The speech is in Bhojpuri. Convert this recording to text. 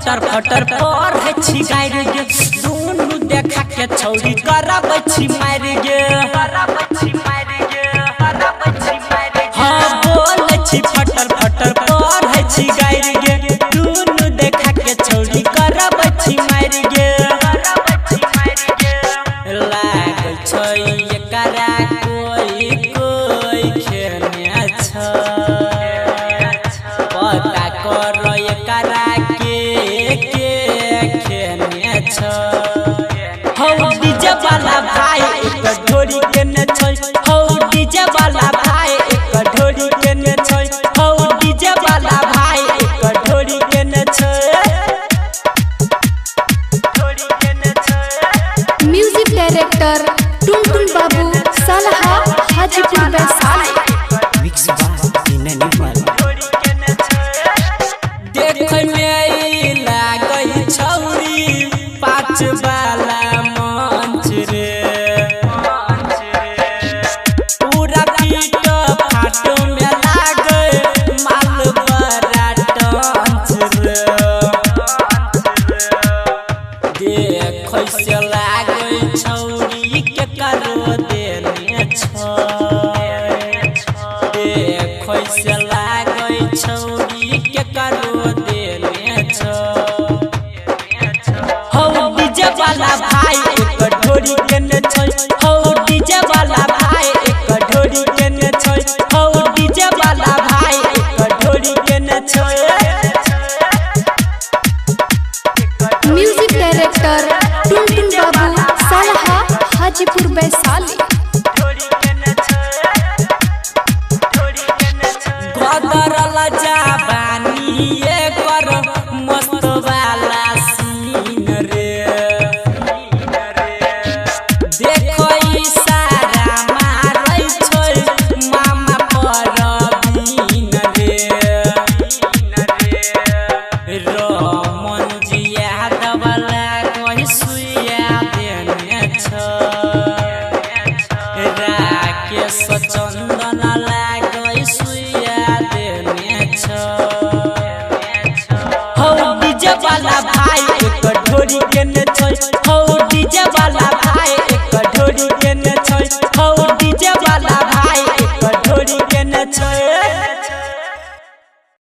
छटर फटर पर है छी गायर गे दोनों देखा के छौरी करब छी मार गे हाँ बोल छी फटर फटर पर है छी गायर गे दोनों देखा के छौरी करब छी मार गे लाग छै एकरा कोई कोई खेने छ पता कर एकरा के खेने छ हौ डीजे वाला भाई एक ढोरी केने छै हौ डीजे वाला भाई एक ढोरी केने छै हौ डीजे वाला भाई एक ढोरी केने छै म्यूजिक डायरेक्टर टुनटुन बाबू सलहा हाजीपुर वैशाली देखे में लागई छौरी पाँच वाला मंच रे पूरा पीट फाट में लागे माल बड़ा टंच रे देखे से लागे छौरी के करो देने छ देखे से लागे छौरी के करो देने छ हौ डीजे वाला भाई एक ढोरी केने छै हौ डीजे वाला भाई एक ढोरी केने छै हौ डीजे वाला भाई एक ढोरी केने छै म्यूजिक डायरेक्टर टुनटुन बाबू सलहा हाजीपुर वैशाली गदरल जाबानी एकर मस्त वाला सीन रे देखो इशारा मारै छै मामा परवीन रे रमन जिया दबला कहि सुइया देने छ राकेश चंदन लागै सुइया देने छ हौ डीजे वाला भाई